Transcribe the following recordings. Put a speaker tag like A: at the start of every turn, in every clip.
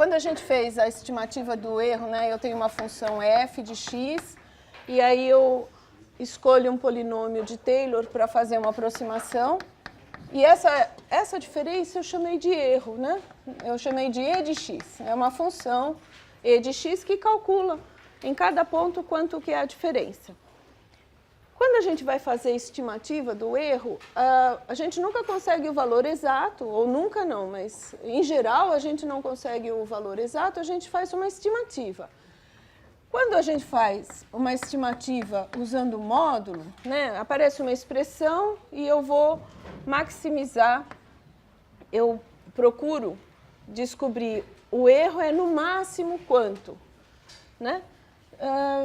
A: quando a gente fez a estimativa do erro, né, eu tenho uma função f de x, e aí eu escolho um polinômio de Taylor para fazer uma aproximação. E essa diferença eu chamei de erro, né? Eu chamei de e de x. É uma função e de x que calcula em cada ponto quanto que é a diferença. Quando a gente vai fazer a estimativa do erro, a gente nunca consegue o valor exato, ou nunca não, mas em geral a gente não consegue o valor exato, a gente faz uma estimativa. Quando a gente faz uma estimativa usando o módulo, né, aparece uma expressão e eu vou maximizar, eu procuro descobrir o erro é no máximo quanto, né?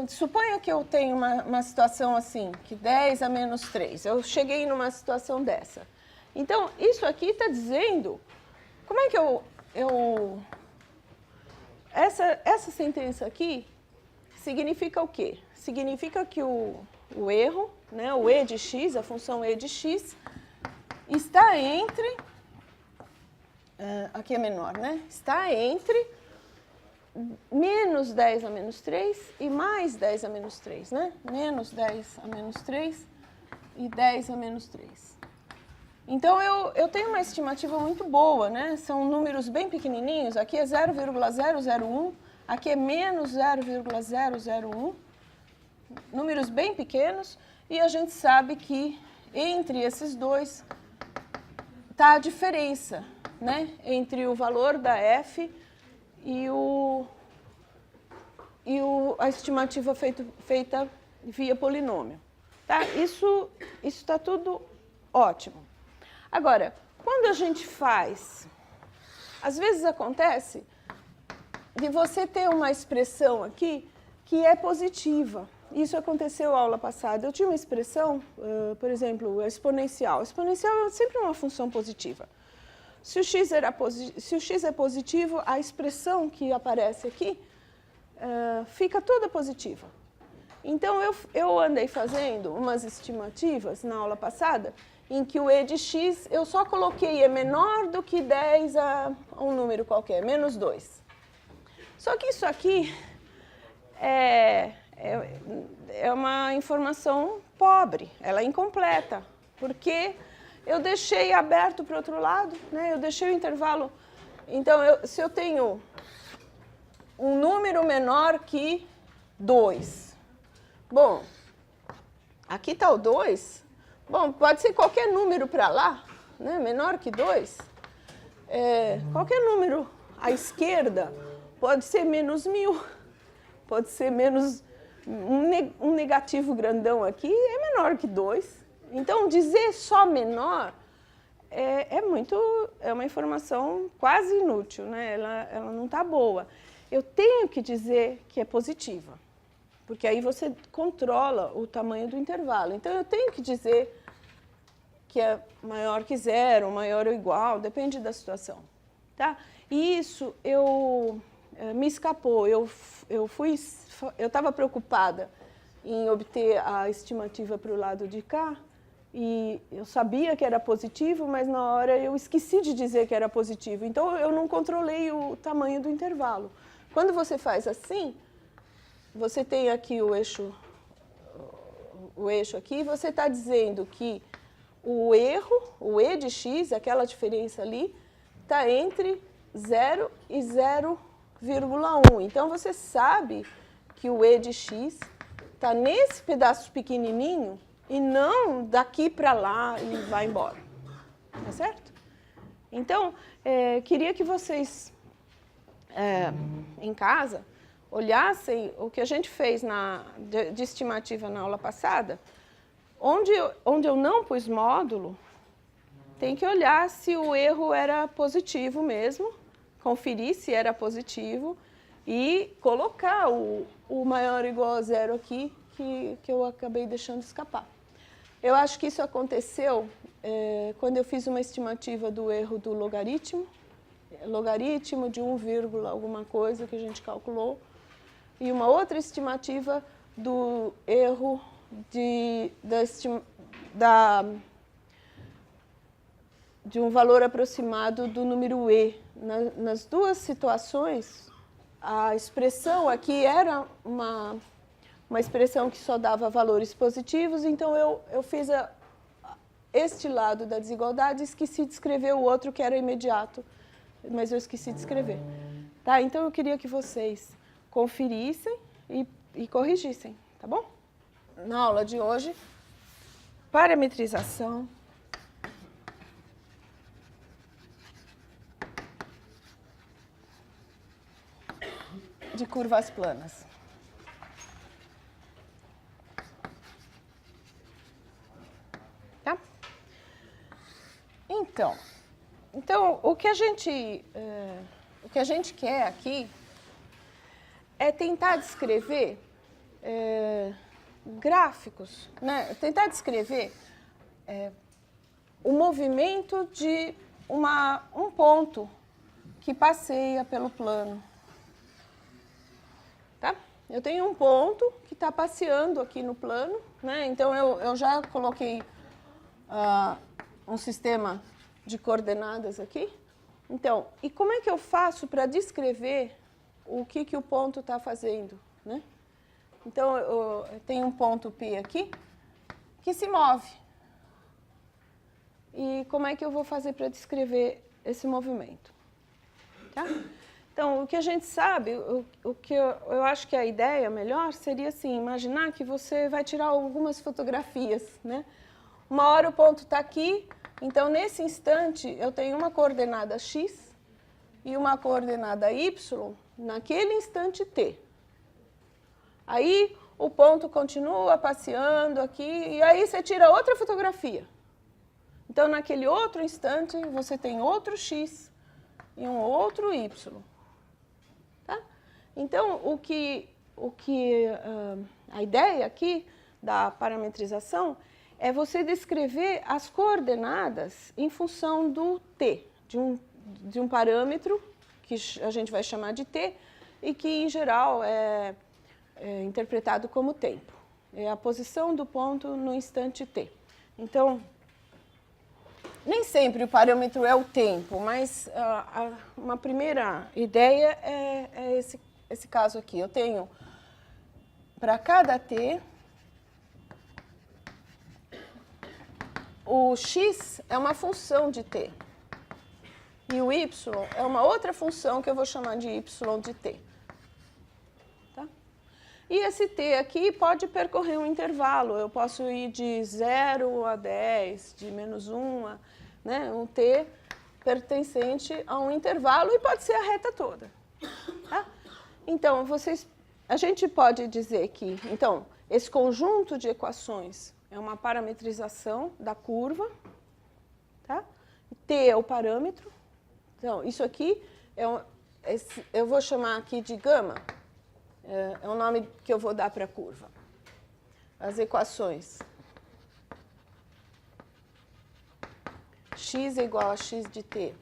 A: Suponha que eu tenho uma situação assim, que 10 a menos 3. Eu cheguei numa situação dessa. Então, isso aqui está dizendo... Como é que essa sentença aqui significa o quê? Significa que o erro, né, o e de x, a função e de x, está entre... aqui é menor, né? Está entre... menos 10 a menos 3 e mais 10 a menos 3, né? Menos 10 a menos 3 e 10 a menos 3. Então, eu tenho uma estimativa muito boa, né? São números bem pequenininhos. Aqui é 0,001, aqui é menos 0,001. Números bem pequenos. E a gente sabe que entre esses dois está a diferença, né? Entre o valor da f e a estimativa feita via polinômio. Tá? Isso está tudo ótimo. Agora, quando a gente faz, às vezes acontece de você ter uma expressão aqui que é positiva. Isso aconteceu na aula passada. Eu tinha uma expressão, por exemplo, exponencial. Exponencial é sempre uma função positiva. Se o x é positivo, a expressão que aparece aqui fica toda positiva. Então, eu andei fazendo umas estimativas na aula passada, em que o e de x eu só coloquei é menor do que 10 a um número qualquer, menos 2. Só que isso aqui é uma informação pobre, ela é incompleta, porque eu deixei aberto para o outro lado, né? Eu deixei o intervalo. Então, se eu tenho um número menor que 2, bom, aqui está o 2, bom, pode ser qualquer número para lá, né? Menor que 2, qualquer número à esquerda pode ser menos 1000, pode ser menos um negativo grandão aqui, é menor que 2. Então, dizer só menor é uma informação quase inútil, né? Ela não está boa. Eu tenho que dizer que é positiva, porque aí você controla o tamanho do intervalo. Então, eu tenho que dizer que é maior que 0, maior ou igual, depende da situação. Tá? E isso me escapou. Eu estava preocupada em obter a estimativa para o lado de cá, e eu sabia que era positivo, mas na hora eu esqueci de dizer que era positivo. Então, eu não controlei o tamanho do intervalo. Quando você faz assim, você tem aqui o eixo aqui, você está dizendo que o erro, o e de x, aquela diferença ali, está entre 0 e 0,1. Então, você sabe que o e de x está nesse pedaço pequenininho e não daqui para lá e vai embora. Tá certo? Então, queria que vocês, em casa, olhassem o que a gente fez de estimativa na aula passada. Onde eu não pus módulo, tem que olhar se o erro era positivo mesmo, conferir se era positivo e colocar o maior ou igual a 0 aqui, que eu acabei deixando escapar. Eu acho que isso aconteceu quando eu fiz uma estimativa do erro do logaritmo de 1, alguma coisa que a gente calculou, e uma outra estimativa do erro de um valor aproximado do número E. Nas duas situações, a expressão aqui era uma expressão que só dava valores positivos, então eu fiz este lado da desigualdade e esqueci de escrever o outro que era imediato, mas eu esqueci de escrever. Tá? Então eu queria que vocês conferissem e corrigissem, tá bom? Na aula de hoje, parametrização de curvas planas. Tá? Então o que a gente quer aqui é tentar descrever gráficos, né? Tentar descrever o movimento de um ponto que passeia pelo plano. Tá? Eu tenho um ponto que está passeando aqui no plano, né? Então eu já coloquei um sistema de coordenadas aqui. Então, e como é que eu faço para descrever o que o ponto está fazendo, né? Então, eu tenho um ponto P aqui que se move. E como é que eu vou fazer para descrever esse movimento? Tá? Então, o que a gente sabe, o que eu acho que a ideia melhor seria assim, imaginar que você vai tirar algumas fotografias, né? Uma hora o ponto está aqui, então nesse instante eu tenho uma coordenada x e uma coordenada y naquele instante t. Aí o ponto continua passeando aqui e aí você tira outra fotografia. Então naquele outro instante você tem outro x e um outro y. Tá? Então a ideia aqui da parametrização é você descrever as coordenadas em função do t, de um parâmetro que a gente vai chamar de t e que em geral é interpretado como tempo. É a posição do ponto no instante t. Então, nem sempre o parâmetro é o tempo, mas uma primeira ideia é esse caso aqui. Eu tenho, para cada t, o x é uma função de t. E o y é uma outra função que eu vou chamar de y de t. Tá? E esse t aqui pode percorrer um intervalo. Eu posso ir de 0 a 10, de -1 a... Né, um t pertencente a um intervalo e pode ser a reta toda. Tá? Então, a gente pode dizer que então, esse conjunto de equações é uma parametrização da curva. Tá? T é o parâmetro. Então, isso aqui eu vou chamar aqui de gama. É o nome que eu vou dar para a curva. As equações x é igual a x de t,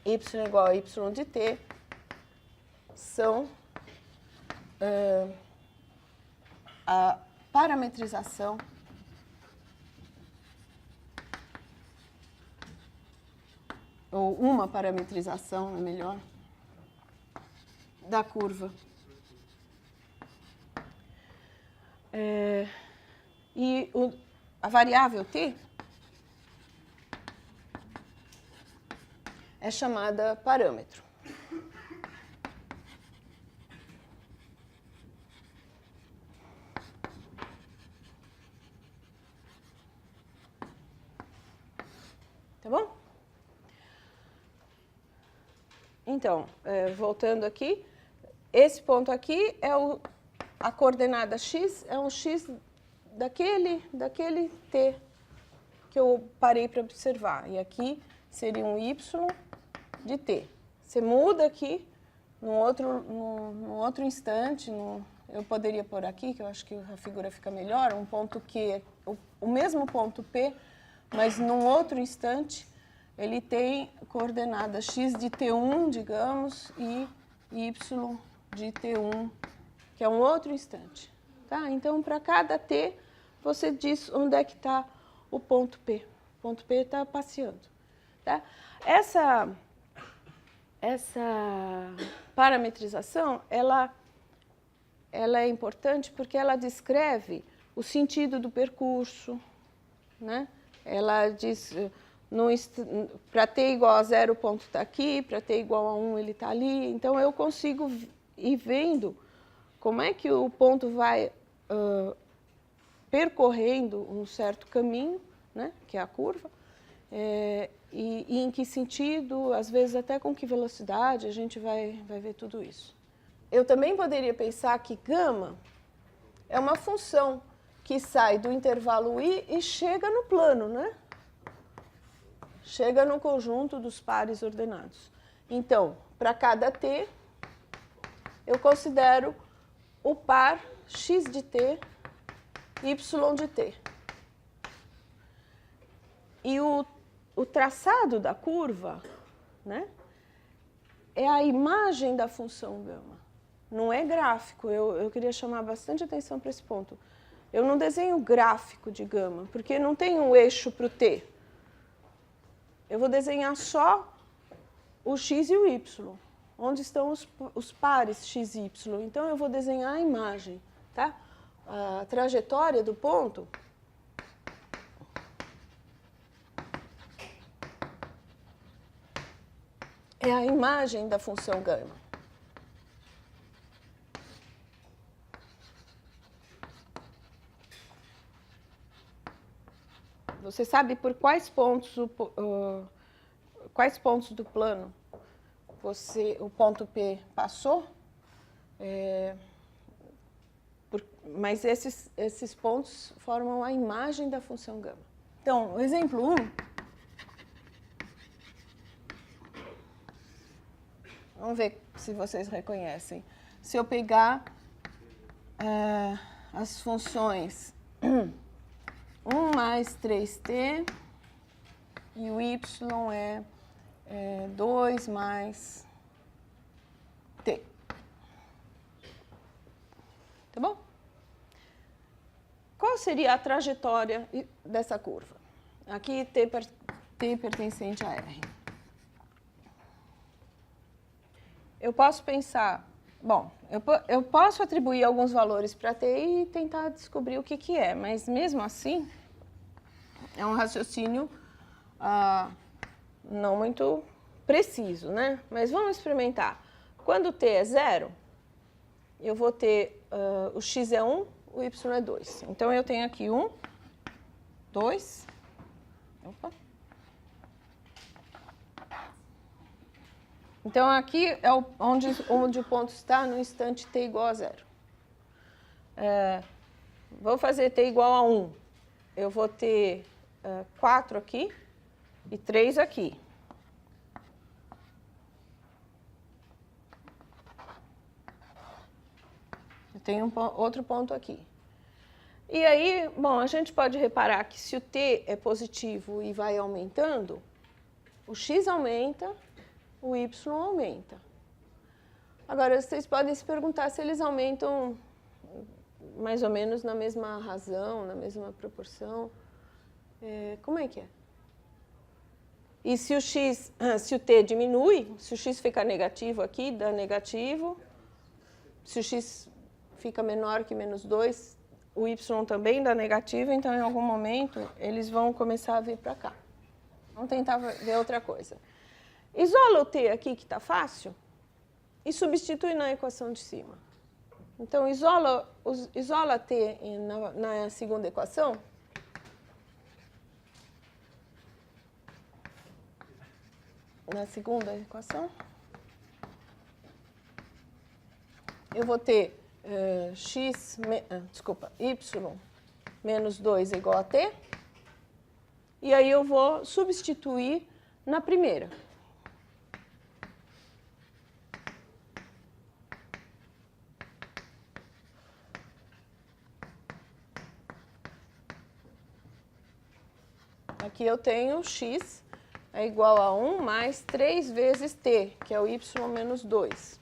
A: y é igual a y de t, são a parametrização ou uma parametrização, é melhor, da curva. E a variável t é chamada parâmetro. Tá bom? Então, voltando aqui, esse ponto aqui é a coordenada x, é um x daquele t que eu parei para observar. E aqui seria um y de t. Você muda aqui, num outro instante, eu poderia pôr aqui, que eu acho que a figura fica melhor, um ponto Q, o mesmo ponto P, mas num outro instante, ele tem coordenada x de t1, digamos, e y de t1, que é um outro instante. Tá? Então, para cada t, você diz onde é que está o ponto P. ponto P está passeando. Tá? Essa parametrização, ela é importante porque ela descreve o sentido do percurso, né? Ela diz, para t igual a 0, o ponto está aqui, para t igual a 1, ele está ali. Então, eu consigo ir vendo como é que o ponto vai percorrendo um certo caminho, né? Que é a curva, e em que sentido, às vezes até com que velocidade, a gente vai ver tudo isso. Eu também poderia pensar que gama é uma função que sai do intervalo I e chega no plano, né? Chega no conjunto dos pares ordenados. Então, para cada t, eu considero o par x de t, y de t. E o traçado da curva, né, é a imagem da função gama. Não é gráfico. Eu queria chamar bastante atenção para esse ponto. Eu não desenho gráfico de gama, porque não tem um eixo para o t. Eu vou desenhar só o x e o y, onde estão os pares x e y. Então, eu vou desenhar a imagem. Tá? A trajetória do ponto é a imagem da função gama. Você sabe por quais pontos do plano o ponto P passou? Mas esses pontos formam a imagem da função gama. Então, o exemplo 1. Vamos ver se vocês reconhecem. Se eu pegar as funções 1 mais 3t e o y é 2 mais t. Tá bom? Qual seria a trajetória dessa curva? Aqui t pertencente a R. Eu posso pensar, bom, eu posso atribuir alguns valores para t e tentar descobrir o que é, mas mesmo assim é um raciocínio não muito preciso, né? Mas vamos experimentar. Quando t é 0, eu vou ter o x é 1, o y é 2. Então, eu tenho aqui 1, 2, opa. Então, aqui é onde o ponto está no instante t igual a 0. Vou fazer t igual a 1. Eu vou ter 4 aqui e 3 aqui. Eu tenho outro ponto aqui. E aí, bom, a gente pode reparar que se o t é positivo e vai aumentando, o x aumenta, o y aumenta. Agora, vocês podem se perguntar se eles aumentam mais ou menos na mesma razão, na mesma proporção. Como é que é? E se o t diminui, se o x fica negativo aqui, dá negativo. Se o x fica menor que menos 2, o y também dá negativo, então em algum momento eles vão começar a vir para cá. Vamos tentar ver outra coisa. Isola o t aqui, que está fácil, e substitui na equação de cima. Então, isola t na segunda equação. Na segunda equação, eu vou ter y menos 2 é igual a t. E aí eu vou substituir na primeira. Aqui eu tenho x é igual a 1 mais 3 vezes t, que é o y menos 2.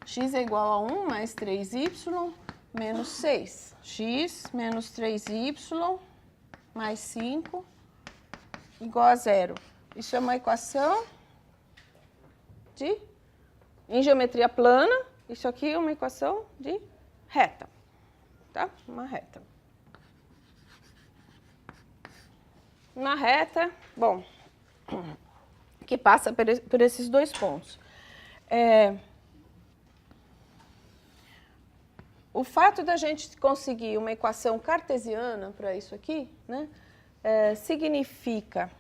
A: X é igual a 1 mais 3y menos 6. X menos 3y mais 5 igual a zero. Isso é uma equação em geometria plana. Isso aqui é uma equação de reta, tá? Uma reta. Uma reta, bom, que passa por esses dois pontos. O fato da gente conseguir uma equação cartesiana para isso aqui, né, significa,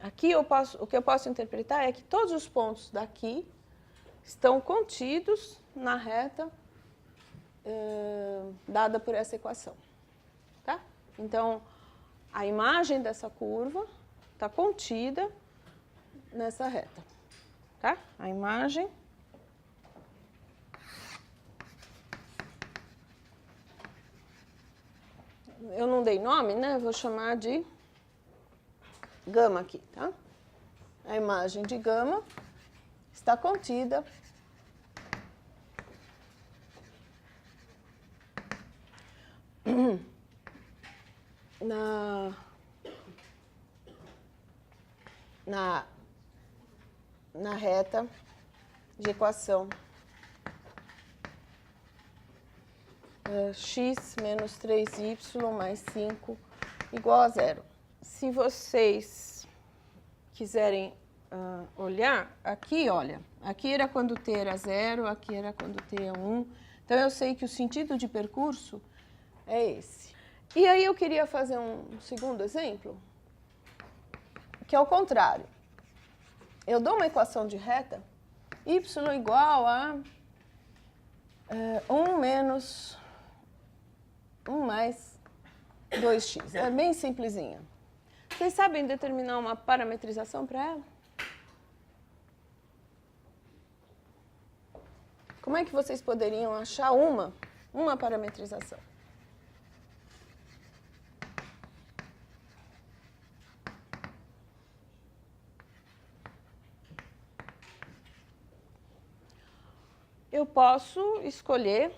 A: aqui o que eu posso interpretar é que todos os pontos daqui estão contidos na reta dada por essa equação, tá? Então, a imagem dessa curva está contida nessa reta, tá? A imagem eu não dei nome, né? Vou chamar de gama aqui, tá? A imagem de gama está contida na reta de equação x menos 3y mais 5 igual a zero. Se vocês quiserem olhar, aqui, olha, aqui era quando t era 0, aqui era quando t é 1. Então, eu sei que o sentido de percurso é esse. E aí, eu queria fazer um segundo exemplo, que é o contrário. Eu dou uma equação de reta, y igual a 1 menos 1 mais 2x. É bem simplesinha. Vocês sabem determinar uma parametrização para ela? Como é que vocês poderiam achar uma parametrização? Eu posso escolher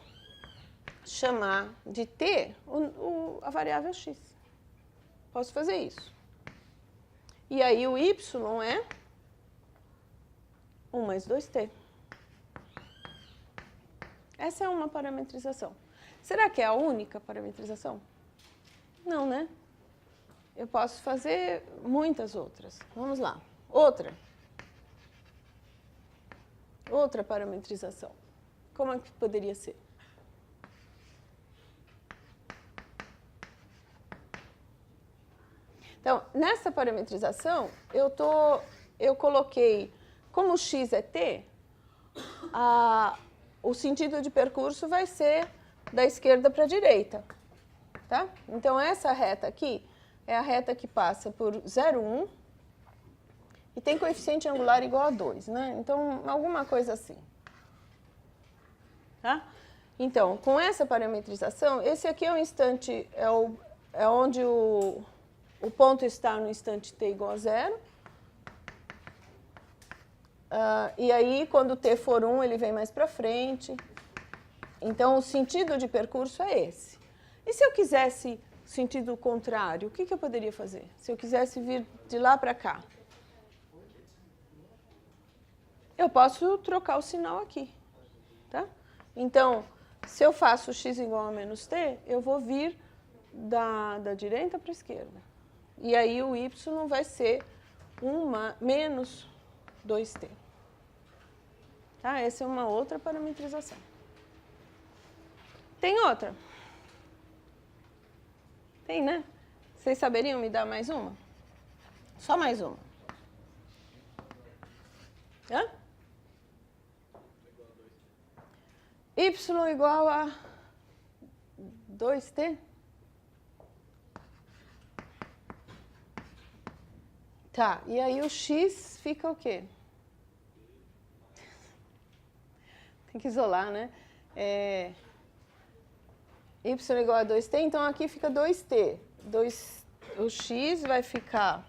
A: chamar de t a variável x. Posso fazer isso. E aí o y é 1 mais 2t. Essa é uma parametrização. Será que é a única parametrização? Não, né? Eu posso fazer muitas outras. Vamos lá. Outra parametrização. Como é que poderia ser? Então, nessa parametrização, eu coloquei, como x é t, o sentido de percurso vai ser da esquerda para a direita, tá? Então, essa reta aqui é a reta que passa por 0, 1 e tem coeficiente angular igual a 2, né? Então, alguma coisa assim, tá? Então, com essa parametrização, esse aqui é o instante, é onde o ponto está no instante t igual a 0. E aí, quando t for 1, ele vem mais para frente. Então, o sentido de percurso é esse. E se eu quisesse sentido contrário, o que eu poderia fazer? Se eu quisesse vir de lá para cá? Eu posso trocar o sinal aqui, tá? Então, se eu faço x igual a menos t, eu vou vir da direita para a esquerda. E aí o y vai ser menos 2t. Tá? Essa é uma outra parametrização. Tem outra? Tem, né? Vocês saberiam me dar mais uma? Só mais uma. Hã? Y igual a 2t? Tá, e aí o x fica o quê? Tem que isolar, né? Y igual a 2t, então aqui fica 2t. O x vai ficar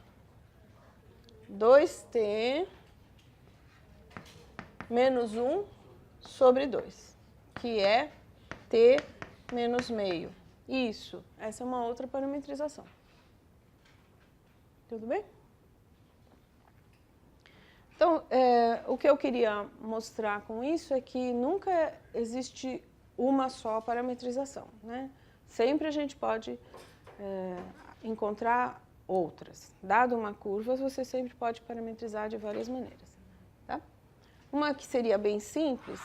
A: 2t menos 1 sobre 2, que é t menos meio. Isso, essa é uma outra parametrização. Tudo bem? Então, o que eu queria mostrar com isso é que nunca existe uma só parametrização, né? Sempre a gente pode encontrar outras. Dado uma curva, você sempre pode parametrizar de várias maneiras. Tá? Uma que seria bem simples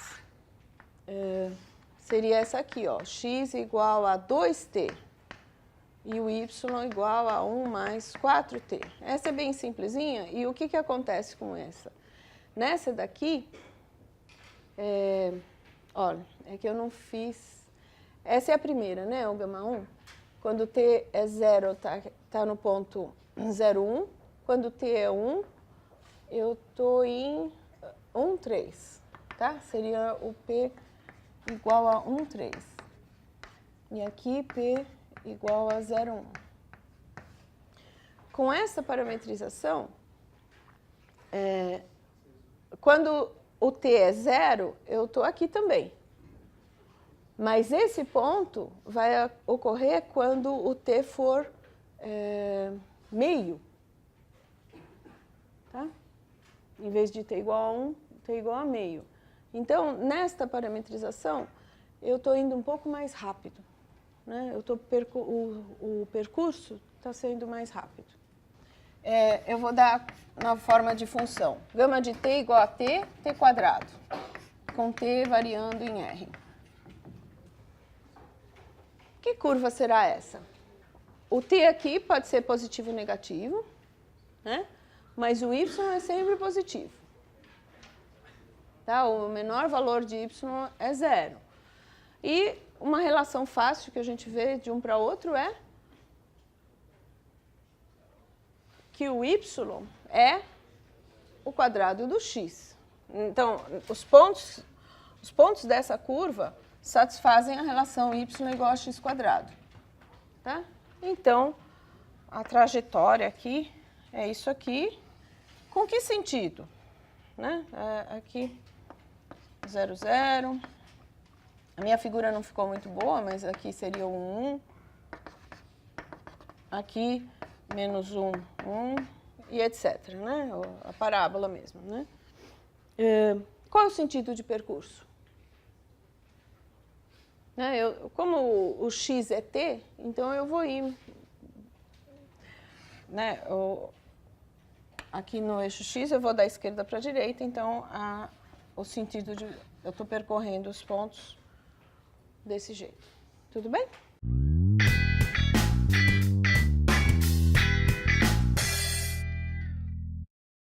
A: seria essa aqui, ó, x igual a 2t e o y igual a 1 mais 4t. Essa é bem simplesinha, e o que acontece com essa? Nessa daqui, olha, é que eu não fiz... Essa é a primeira, né, o gama 1. Quando t é 0, tá no ponto 0,1. Quando t é 1, eu estou em 1,3, tá? Seria o p igual a 1,3. E aqui, p igual a 0,1. Com essa parametrização, quando o t é 0, eu estou aqui também. Mas esse ponto vai ocorrer quando o t for meio. Tá? Em vez de t igual a 1, t igual a meio. Então, nesta parametrização, eu estou indo um pouco mais rápido. Né? O percurso está sendo mais rápido. Eu vou dar na forma de função. Gama de t igual a t quadrado, com t variando em r. Que curva será essa? O t aqui pode ser positivo ou negativo, né? Mas o y é sempre positivo. Tá? O menor valor de y é 0. E uma relação fácil que a gente vê de um para outro é que o y é o quadrado do x. Então, os pontos dessa curva satisfazem a relação y igual a x quadrado. Tá? Então, a trajetória aqui é isso aqui. Com que sentido? Né? Aqui, 0, 0. A minha figura não ficou muito boa, mas aqui seria o 1. Aqui, menos 1, 1, e etc. Né? A parábola mesmo. Né? Qual é o sentido de percurso? Né? Como o x é t, então eu vou ir... Né? Aqui no eixo x eu vou da esquerda para a direita, então o sentido de... Eu estou percorrendo os pontos desse jeito. Tudo bem?